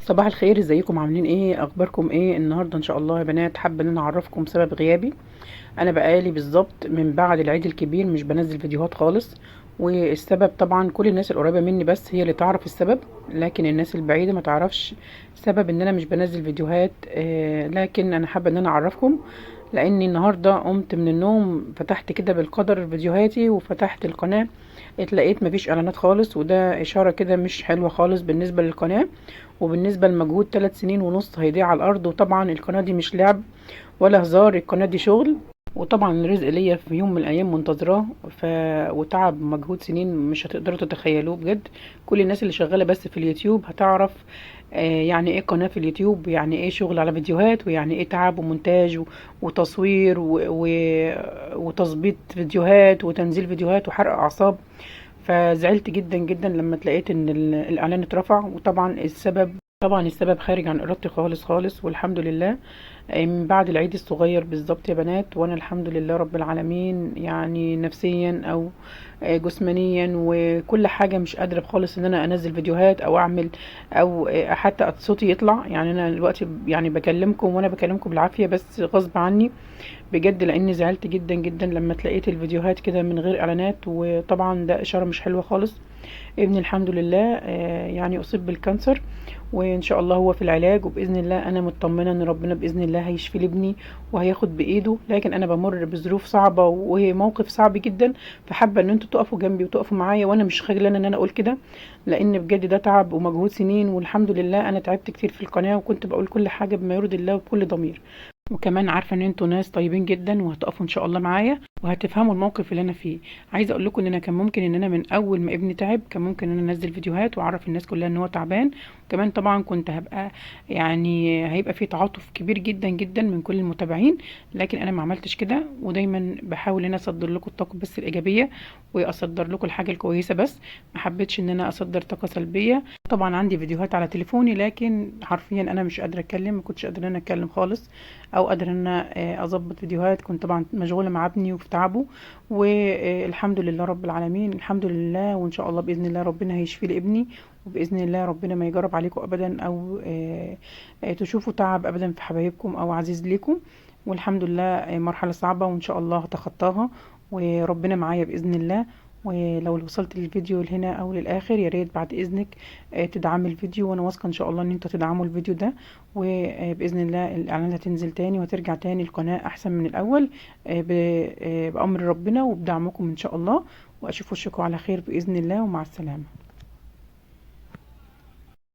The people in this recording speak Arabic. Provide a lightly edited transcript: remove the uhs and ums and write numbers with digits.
صباح الخير، ازيكم؟ عاملين ايه؟ اخباركم ايه النهارده؟ ان شاء الله يا بنات حابه ان انا اعرفكم سبب غيابي. انا بقالي بالظبط من بعد العيد الكبير مش بنزل فيديوهات خالص. والسبب طبعا كل الناس القريبه مني بس هي اللي تعرف السبب، لكن الناس البعيده ما تعرفش سبب ان انا مش بنزل فيديوهات. لكن انا حابه ان انا اعرفكم، لاني النهارده قمت من النوم فتحت كده بالقدر فيديوهاتي وفتحت القناه، اتلاقيت مفيش اعلانات خالص، وده اشاره كده مش حلوه خالص بالنسبه للقناه وبالنسبه لمجهود 3 سنين ونص هيضيع على الارض. وطبعا القناه دي مش لعب ولا هزار، القناه دي شغل، وطبعا الرزق ليا في يوم من الايام منتظراه. وتعب ومجهود سنين مش هتقدروا تتخيلوه بجد. كل الناس اللي شغاله بس في اليوتيوب هتعرف يعني ايه قناه في اليوتيوب، يعني ايه شغل على فيديوهات، ويعني ايه تعب ومونتاج وتصوير وتظبيط فيديوهات وتنزيل فيديوهات وحرق اعصاب. فزعلت جدا جدا لما تلاقيت ان الاعلان اترفع، وطبعا السبب خارج عن ارادتي خالص خالص، والحمد لله. من بعد العيد الصغير بالظبط يا بنات، وانا الحمد لله رب العالمين، يعني نفسيا او جسمانيا وكل حاجه مش قادره خالص ان انا انزل فيديوهات او اعمل او حتى صوتي يطلع. يعني انا دلوقتي يعني بكلمكم وانا بكلمكم بالعافيه بس غصب عني بجد، لاني زعلت جدا جدا لما تلاقيت الفيديوهات كده من غير اعلانات، وطبعا ده اشاره مش حلوه خالص. ابني الحمد لله يعني اصيب بالكانسر، وان شاء الله هو في العلاج، وباذن الله انا مطمنه ان ربنا باذن الله هيشفي لابني وهياخد بايده. لكن انا بمر بظروف صعبه وموقف صعب جدا، فحابه ان انتوا تقفوا جنبي وتقفوا معايا، وانا مش خجلانه ان انا اقول كده، لان بجد ده تعب ومجهود سنين. والحمد لله انا تعبت كتير في القناه، وكنت بقول كل حاجه بما يرضي الله وبكل ضمير. وكمان عارفه ان انتوا ناس طيبين جدا وهتقفوا ان شاء الله معايا وهتفهموا الموقف اللي انا فيه. عايزه اقول لكم ان انا كان ممكن ان انا من اول ما ابني تعب كان ممكن ان انا انزل فيديوهات واعرف الناس كلها ان هو تعبان. وكمان طبعا كنت هبقى يعني هيبقى في تعاطف كبير جدا جدا من كل المتابعين، لكن انا ما عملتش كده. ودايما بحاول ان انا اصدر لكم الطاقه بس الايجابيه، واصدر لكم الحاجه الكويسه بس. ما حبيتش ان انا اصدر طاقه سلبيه. طبعا عندي فيديوهات على تليفوني، لكن حرفيا انا مش قادره اتكلم، ما كنتش قادره ان انا اتكلم خالص او قادره ان انا اظبط فيديوهات. كنت طبعا مشغوله مع ابني وفي تعبه، والحمد لله رب العالمين، الحمد لله. وان شاء الله باذن الله ربنا هيشفي لي ابني، وباذن الله ربنا ما يجرب عليكم ابدا او تشوفوا تعب ابدا في حبايبكم او عزيز ليكم. والحمد لله مرحله صعبه وان شاء الله هتخطاها، وربنا معايا باذن الله. ولو وصلت للفيديو لهنا او للاخر يا ريت بعد اذنك تدعمي الفيديو، وانا واثقه ان شاء الله ان انتوا تدعموا الفيديو ده، وباذن الله الاعلانات هتنزل تاني وترجع تاني القناه احسن من الاول بامر ربنا وبدعمكم ان شاء الله. واشوف وشكم على خير باذن الله، ومع السلامه.